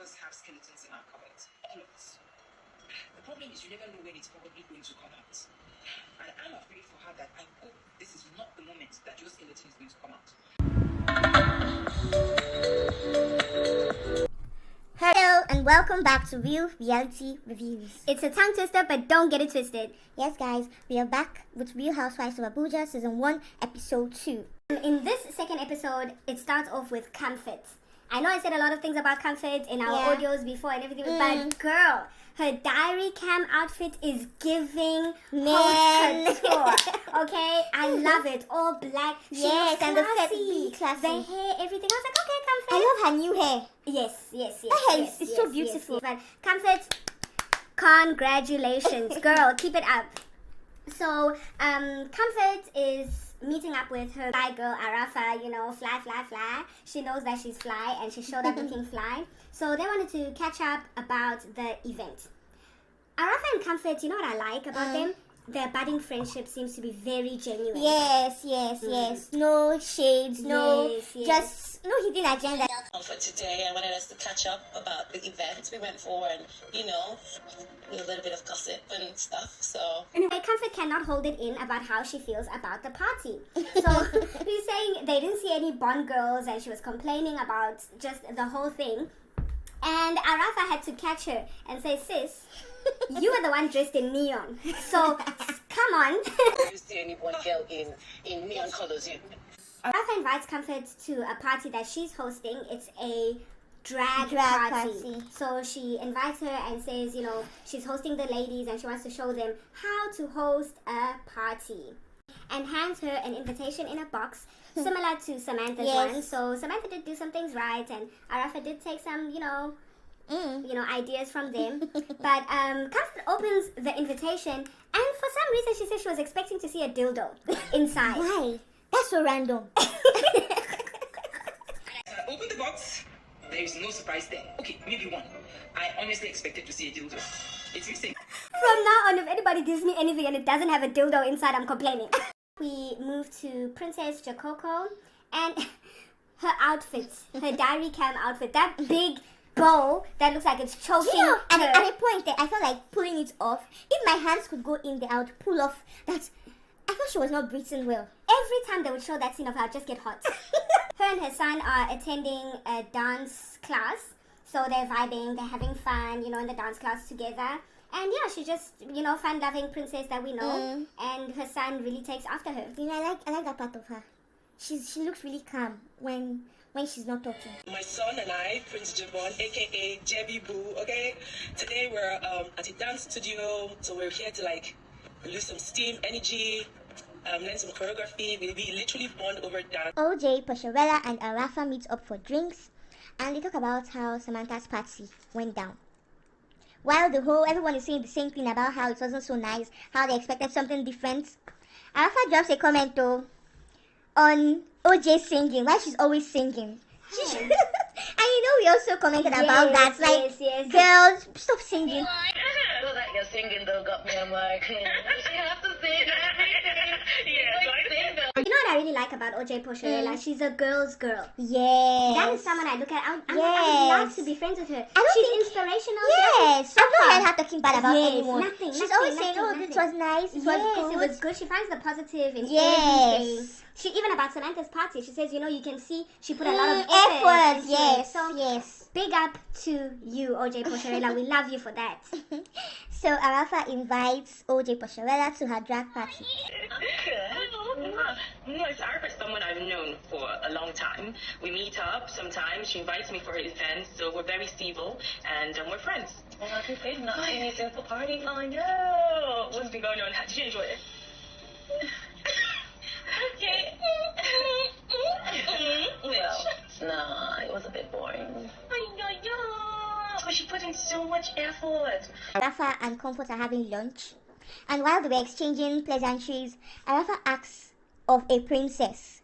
us have skeletons in our cupboards. All of us. The problem is you never know when it's probably going to come out. And I'm afraid for her that I hope this is not the moment that your skeleton is going to come out. Hello and welcome back to Real Reality Reviews. It's a tongue twister, but don't get it twisted. Yes guys, we are back with Real Housewives of Abuja Season 1 Episode 2. In this second episode, it starts off with Comfort. I know I said a lot of things about Comfort in our audios before and everything, but girl, her diary cam outfit is giving haute couture. Okay, I love it. All black. Yes, and the set really classy. The hair, everything. I was like, okay, Comfort. I love her new hair. Yes. Her hair is so beautiful. But Comfort, congratulations, girl. Keep it up. So, Comfort is meeting up with her fly girl Arafa, fly. She knows that she's fly and she showed up looking fly. So they wanted to catch up about the event. Arafa and Comfort, you know what I like about them? Their budding friendship seems to be very genuine. Yes. No shades, just no hidden agenda. For today, I wanted us to catch up about the event we went for and, a little bit of gossip and stuff, so. Anyway, Comfort cannot hold it in about how she feels about the party. So, he's saying they didn't see any Bond girls and she was complaining about just the whole thing. And Arafa had to catch her and say, sis, you were the one dressed in neon. So, come on. You see any Bond girl in neon colors here? Arafa invites Comfort to a party that she's hosting. It's a drag party. So she invites her and says, she's hosting the ladies and she wants to show them how to host a party. And hands her an invitation in a box similar to Samantha's one. So Samantha did do some things right and Arafa did take some, ideas from them. But Comfort opens the invitation and for some reason she said she was expecting to see a dildo inside. Why? That's so random. Open the box. There is no surprise there. Okay, maybe one. I honestly expected to see a dildo. It's missing. From now on, if anybody gives me anything and it doesn't have a dildo inside, I'm complaining. We move to Princess Jakoko and her outfit, her diary cam outfit, that big bow that looks like it's choking her. And at a point I felt like pulling it off. If my hands could go in there, I would pull off that. I thought she was not breathing well. Every time they would show that scene of her, I'd just get hot. Her and her son are attending a dance class. So they're vibing, they're having fun, in the dance class together. And she's just, fun-loving princess that we know. And her son really takes after her. I like that part of her. She looks really calm when she's not talking. My son and I, Prince Jabon, aka Jebby Boo, okay? Today we're at a dance studio, so we're here to release some steam, energy, learn some choreography. We literally bond over dance. OJ, Poshawella, and Arafa meet up for drinks, and they talk about how Samantha's party went down. While everyone is saying the same thing about how it wasn't so nice, how they expected something different, Arafa drops a comment on OJ singing, why she's always singing. And we also commented about that, girls, stop singing. You're singing though, got me. I'm like, you have to sing everything. You know what I really like about OJ Poshawella? She's a girl's girl. Yes. That is someone I look at. I would love to be friends with her. She's inspirational. Yes. I've not heard her talking bad about anyone. Nothing. She's always saying, this was nice. It was good. She finds the positive in everything. She even about Samantha's party. She says, you can see she put a lot of effort. Yes. So big up to you, OJ Poshawella. We love you for that. So Arafa invites OJ Poshawella to her drag party. Arafa is someone I've known for a long time. We meet up sometimes. She invites me for her events, so we're very civil and we're friends. Well, I can say not any simple party. Oh no! What's been going on? How did you enjoy it? Okay. Well, nah, it was a bit boring. But she put in so much effort. Arafa and Comfort are having lunch, and while they were exchanging pleasantries, Arafa asks of a princess,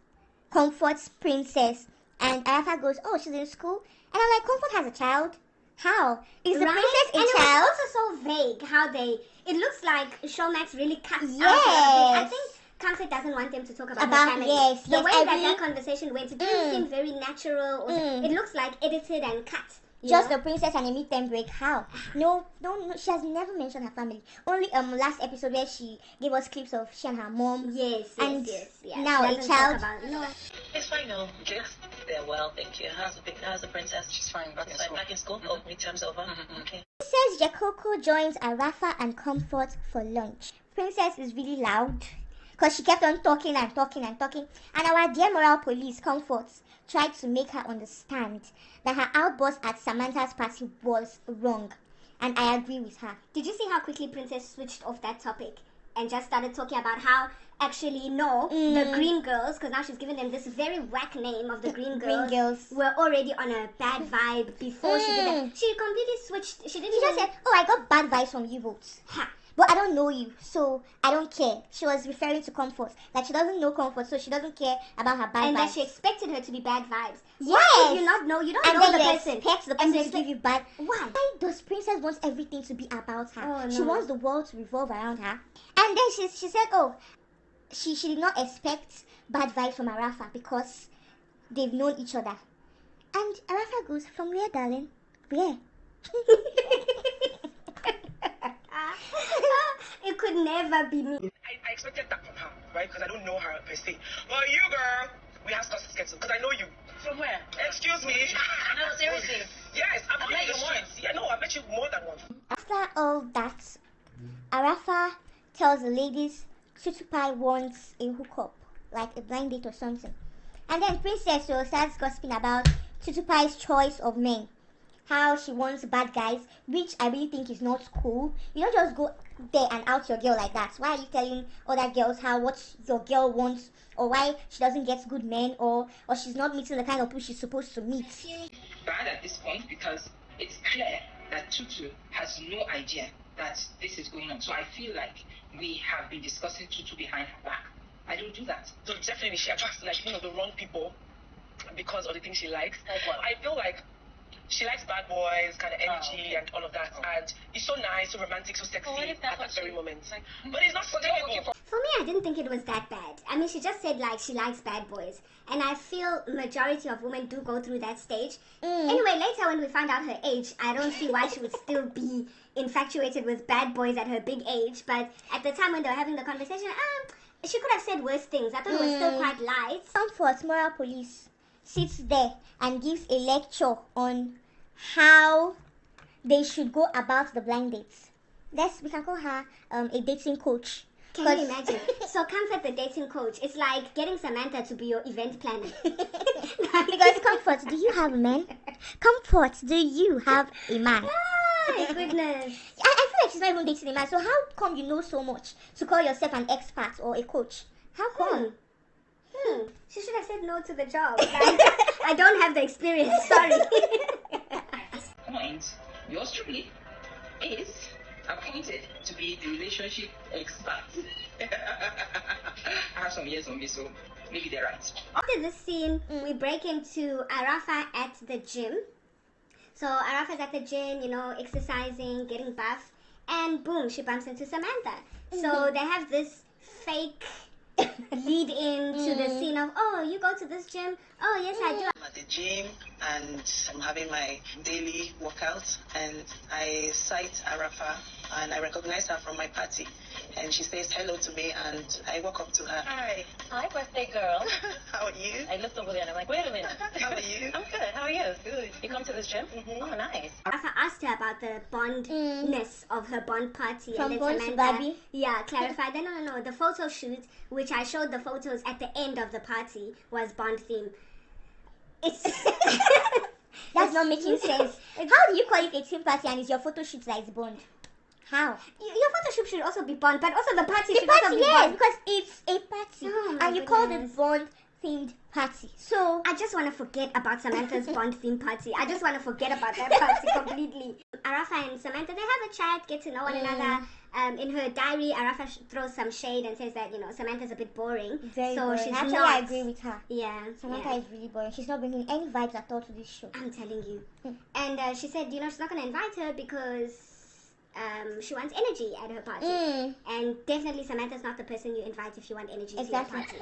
Comfort's princess, and Arafa goes, oh, she's in school? And I'm like, Comfort has a child? How? Is the princess a child? And it was also so vague how it looks like Showmax really cut out. I think Comfort doesn't want them to talk about the family. The way that conversation went, it didn't seem very natural. It looks like edited and cut. Just the princess and a meet and break. How? No, she has never mentioned her family. Only last episode where she gave us clips of she and her mom. Yes. Now a child. It's fine now. Yes, they're well, thank you. How's the princess? She's fine. Back in school? Oh, midterm's over. Okay. Princess Jakoko joins Arafa and Comfort for lunch. Princess is really loud because she kept on talking. And our dear moral police, Comfort, tried to make her understand that her outburst at Samantha's party was wrong. And I agree with her. Did you see how quickly Princess switched off that topic and just started talking about how actually the Green Girls, because now she's given them this very whack name of the Green Girls, were already on a bad vibe before she did that. She completely switched. She just said, "Oh, I got bad vibes from you votes." But I don't know you, so I don't care. She was referring to Comfort. Like, she doesn't know Comfort, so she doesn't care about her bad vibes. And that she expected her to be bad vibes. Yes. Why would you not know? You don't know the person. Expect the person to give you bad. Why? Why does Princess want everything to be about her? Oh, no. She wants the world to revolve around her. And then she said, oh, she did not expect bad vibes from Arafa because they've known each other. And Arafa goes, from where, darling? Where? It could never be me. I expected that from her, right? Because I don't know her per se. But you, girl, we have to get to, because I know you. From where? Excuse me. No, seriously. Yes, I've met you once. Yeah, no, I met you more than once. After all that, Arafa tells the ladies Tutupie wants a hookup, like a blind date or something. And then Princess starts gossiping about Tutupie's choice of men. How she wants bad guys, which I really think is not cool. You don't just go there and out your girl like that. Why are you telling other girls what your girl wants, or why she doesn't get good men, or she's not meeting the kind of people she's supposed to meet? Bad at this point because it's clear that Tutu has no idea that this is going on. So I feel like we have been discussing Tutu behind her back. I don't do that. So definitely she attracts like the wrong people because of the things she likes. I feel like she likes bad boys, kind of energy and all of that, and it's so nice, so romantic, so sexy at that very moment. But it's not sustainable. For me, I didn't think it was that bad. I mean, she just said like she likes bad boys, and I feel majority of women do go through that stage. Anyway, later when we found out her age, I don't see why she would still be infatuated with bad boys at her big age. But at the time when they were having the conversation, she could have said worse things. I thought it was still quite light. Comfort moral police sits there and gives a lecture on how they should go about the blind dates. We can call her a dating coach. Can you imagine? So Comfort the dating coach. It's like getting Samantha to be your event planner. Because Comfort, do you have a man? Comfort, do you have a man? My goodness. I feel like she's not even dating a man. So how come you know so much to call yourself an expert or a coach? How come? She should have said no to the job. I don't have the experience. Sorry. Point, yours truly is appointed to be the relationship expert. I have some years on me, so maybe they're right. After this scene, we break into Arafa at the gym. So Arafa's at the gym, exercising, getting buff, and boom, she bumps into Samantha. So they have this fake lead into the scene of, oh, you go to this gym? Oh, yes, I do. I'm at the gym and I'm having my daily workout, and I sight Arafa and I recognize her from my party, and she says hello to me, and I walk up to her. Hi, birthday girl. How are you? I looked over there and I'm like, wait a minute. How are you? I'm good. How are you? Good. You come to this gym? Oh, nice. Arafa asked her about the bondness of her bond party. From and Bond then to Samantha, Barbie? yeah, clarified that no, the photo shoot, which I showed the photos at the end of the party, was Bond theme. It's That's not making sense. How do you call it a team party and it's your photo shoot that is Bond? How? Your photo shoot should also be Bond, but also the party The should also party, be yes, Bond. because it's a party, Oh, my and you call goodness. it Bond themed party. So I just want to forget about Samantha's Bond theme party. I just want to forget about that party completely. Arafa and Samantha, they have a chat, get to know one another. In her diary, Arafa throws some shade and says that, Samantha's a bit boring. very so boring. she's Actually, not. I agree with her. Yeah. Samantha yeah. is really boring. She's not bringing any vibes at all to this show. I'm telling you. And she said, she's not going to invite her because she wants energy at her party. And definitely Samantha's not the person you invite if you want energy to your Exactly. party.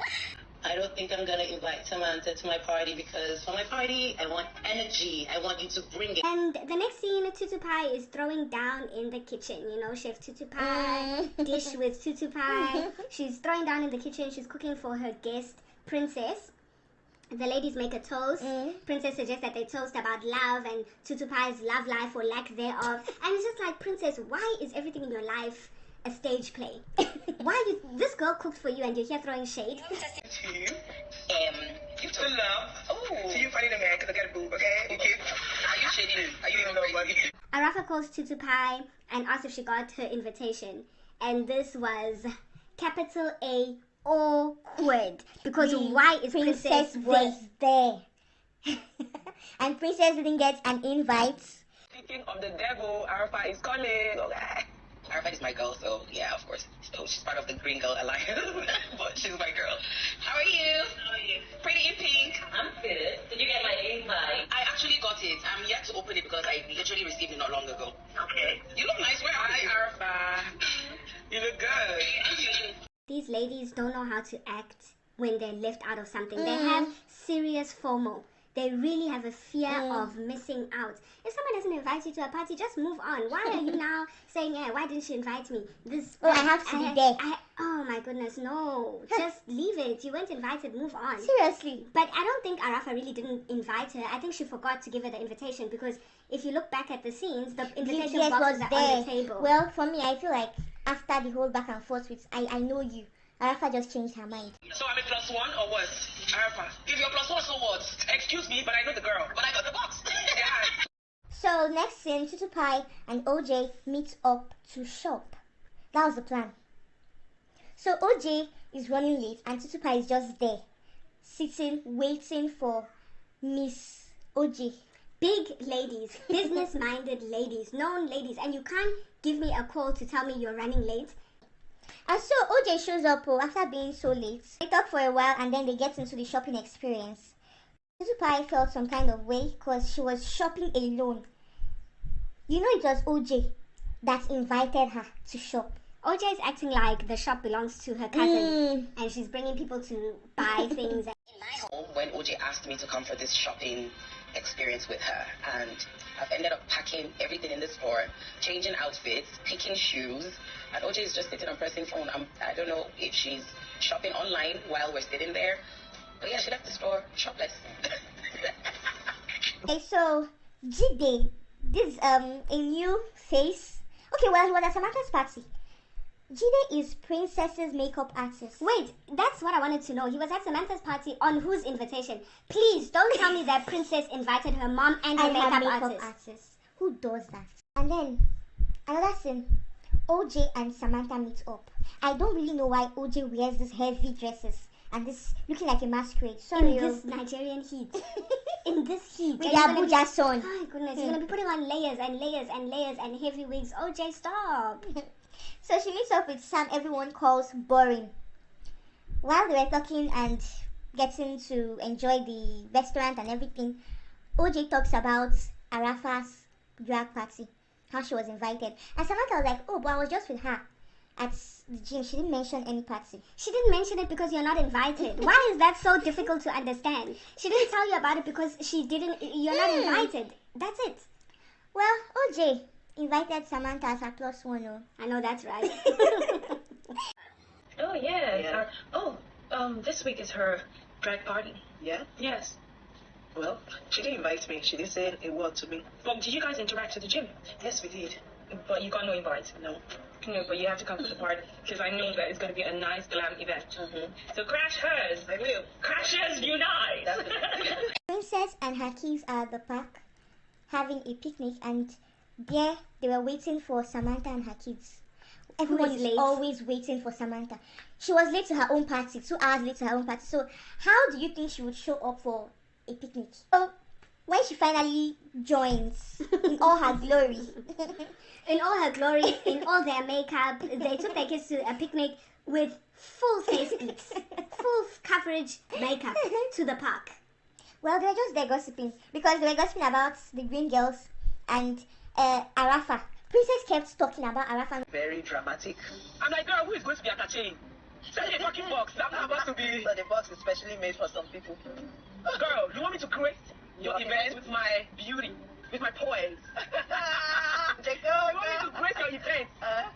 I don't think I'm gonna invite Samantha to my party because for my party, I want energy. I want you to bring it. And the next scene, Tutupie is throwing down in the kitchen. You know, Chef Tutupie, dish with Tutupie. She's throwing down in the kitchen. She's cooking for her guest, Princess. The ladies make a toast. Princess suggests that they toast about love and Tutupie's love life or lack thereof. And it's just like, Princess, why is everything in your life a stage play? This girl cooked for you and you're here throwing shade? To you, gift of love. Oh, to you, funny the man, because I got a boob, okay? Okay. Are you shading me? Are you even crazy? Arafa calls Tutupie and asks if she got her invitation. And this was capital A awkward. Because why is Princess was there? And Princess didn't get an invite. Speaking of the devil, Arafa is calling. Okay. Arafa is my girl, so yeah, of course. So she's part of the Green Girl Alliance, but she's my girl. How are you? How are you? Pretty in pink. I'm good. Did you get my invite? I actually got it. I'm yet to open it because I literally received it not long ago. Okay. You look nice. Where are you? Hi, Arafa. You look good. These ladies don't know how to act when they're left out of something. They have serious FOMO. They really have a fear of missing out. If someone doesn't invite you to a party, just move on. Why are you now saying, hey, why didn't she invite me? I have to be there. Oh my goodness, no. Just leave it. You weren't invited, move on. Seriously. But I don't think Arafa really didn't invite her. I think she forgot to give her the invitation because if you look back at the scenes, the invitation boxes are on the table. Well, for me, I feel like after the whole back and forth with I know you, Arafa just changed her mind. So I'm a +1 or what? Arafa, if you're +1, so what? Excuse me, but I know the girl. But I got the box. Yeah. So next scene, Tutupie and OJ meet up to shop. That was the plan. So OJ is running late and Tutupie is just there, sitting, waiting for Miss OJ. Big ladies, business-minded ladies, known ladies, and you can't give me a call to tell me you're running late. And so OJ shows up after being so late. They talk for a while and then they get into the shopping experience. Tutupie felt some kind of way because she was shopping alone. You know, it was OJ that invited her to shop. OJ is acting like the shop belongs to her cousin and she's bringing people to buy things. In my home, when OJ asked me to come for this shopping experience with her, and I've ended up packing everything in the store, changing outfits, picking shoes, and OJ is just sitting and pressing phone. I don't know if she's shopping online while we're sitting there, but yeah, she left the store shopless. Okay, so Jide, this a new face. Okay, well, he was at Samantha's party. Jide is Princess's makeup artist. Wait, that's what I wanted to know. He was at Samantha's party on whose invitation? Please don't tell me that Princess invited her mom and her makeup artist. Who does that? And then another scene, OJ and Samantha meet up. I don't really know why OJ wears these heavy dresses and this looking like a masquerade. Sorry, in this Nigerian heat. In this heat. With the Abuja sun. Oh my goodness, you're gonna be putting on layers and layers and layers and heavy wigs. OJ, stop. So she meets up with Sam everyone calls boring. While they were talking and getting to enjoy the restaurant and everything, OJ talks about Arafa's drag party, how she was invited. And Samantha was like, oh, but I was just with her at the gym. She didn't mention any party. She didn't mention it because you're not invited. Why is that so difficult to understand? She didn't tell you about it because you're not invited. That's it. Well, OJ invited Samantha as her +1. Oh. I know that's right. Oh, yeah. This week is her drag party. Yeah? Yes. Well, she didn't invite me. She didn't say a word to me. Well, did you guys interact at the gym? Yes, we did. But you got no invite? No. No, but you have to come to the party because I know that it's going to be a nice glam event. So crash hers. I will. Crashers unite. Princess and her kids are at the park having a picnic, and there they were waiting for Samantha and her kids. Everyone is late. Always waiting for Samantha. She was late to her own party, 2 hours late to her own party. So how do you think she would show up for a picnic? So when she finally joins in all her glory, in all her glory, in all their makeup, they took their kids to a picnic with full face beats, full coverage makeup to the park. Well, they were just there gossiping because they were gossiping about the green girls and Arafa. Princess kept talking about Arafa. Very dramatic. I'm like, girl, who is going to be attaching? Send me a fucking box. I'm not supposed to be. So the box is specially made for some people. Girl, you want me to grace your event with my beauty, with my poise? You want me to grace your event?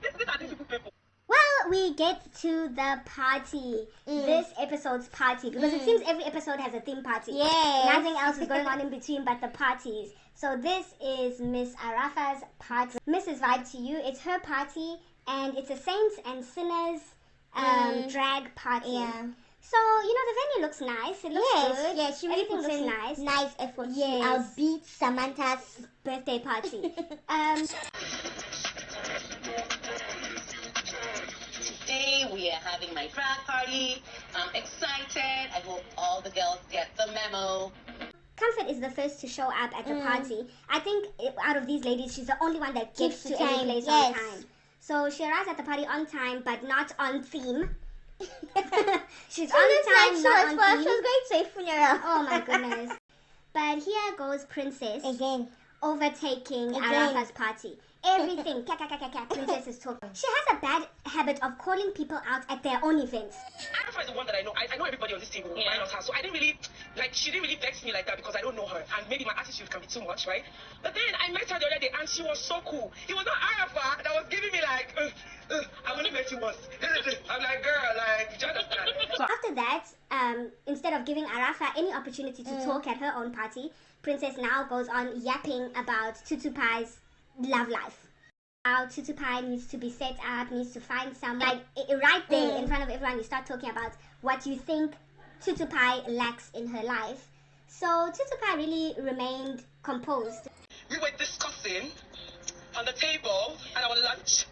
These are difficult people. Well, we get to the party. This episode's party. Because it seems every episode has a theme party. Yes. Nothing else is going on in between but the parties. So this is Miss Arafa's party. Mrs. Vibe to you. It's her party. And it's a saints and sinners drag party. Yeah. So, the venue looks nice. It looks good. Yes, she really Everything puts looks in nice. nice effort. Yes. I'll beat Samantha's Birthday party. Today we are having my drag party. I'm excited. I hope all the girls get the memo. Comfort is the first to show up at the party. I think out of these ladies, she's the only one that gets Keeps to the any time, place on time. So she arrives at the party on time, but not on theme. She's on time, not on theme. She was going to a funeral. Oh my goodness. But here goes Princess Again. overtaking Again. Arafa's party. Everything, Princess is talking. She has a bad habit of calling people out at their own events. Arafa is the one that I know. I know everybody on this table, minus her. So I didn't really, she didn't really vex me like that because I don't know her. And maybe my attitude can be too much, right? But then I met her the other day and she was so cool. It was not Arafa that was giving me like, I've only met you once. I'm like, girl, like, just understand. So after that, instead of giving Arafa any opportunity to talk at her own party, Princess now goes on yapping about Tutupie's love life. How Tutupie needs to be set up, needs to find someone. Like, right there in front of everyone, you start talking about what you think Tutupie lacks in her life. So Tutupie really remained composed. We were discussing on the table at our lunch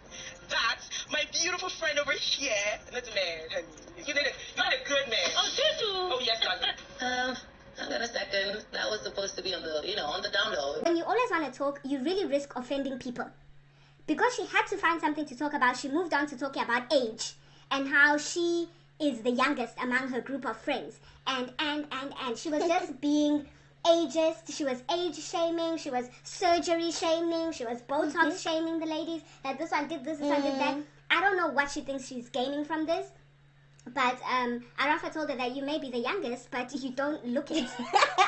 that my beautiful friend over here, not a man, honey. You need a good man. Oh, Tutu! Oh, yes, darling. Hang on a second. That was supposed to be on the, on the down low. When you always want to talk, you really risk offending people. Because she had to find something to talk about, she moved on to talking about age and how she is the youngest among her group of friends. And she was just being ageist. She was age shaming. She was surgery shaming. She was Botox shaming the ladies. That this one did this one did that. I don't know what she thinks she's gaining from this. But Arafa told her that you may be the youngest, but you don't look it.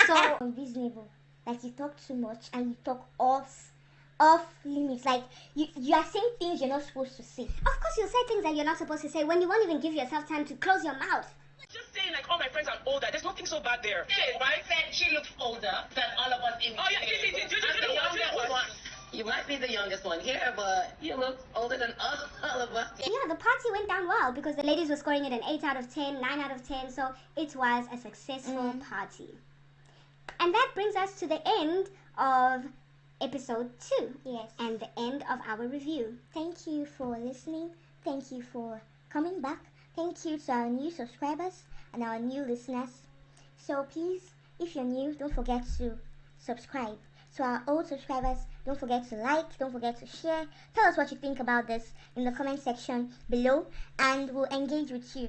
So Unreasonable. Like, you talk too much and you talk off limits. Like, you are saying things you're not supposed to say. of course you'll say things that you're not supposed to say when you won't even give yourself time to close your mouth. Just saying, like, all my friends are older. There's nothing so bad there. Hey, right? Said she looks older than all of us in Oh, yeah, here. You might be the youngest one here, but you look older than us, all of us. Yeah, the party went down well because the ladies were scoring it an 8 out of 10, 9 out of 10, so it was a successful party. And that brings us to the end of episode 2. Yes. And the end of our review. Thank you for listening. Thank you for coming back. Thank you to our new subscribers and our new listeners. So please, if you're new, don't forget to subscribe. To our old subscribers, don't forget to like, don't forget to share. Tell us what you think about this in the comment section below and we'll engage with you.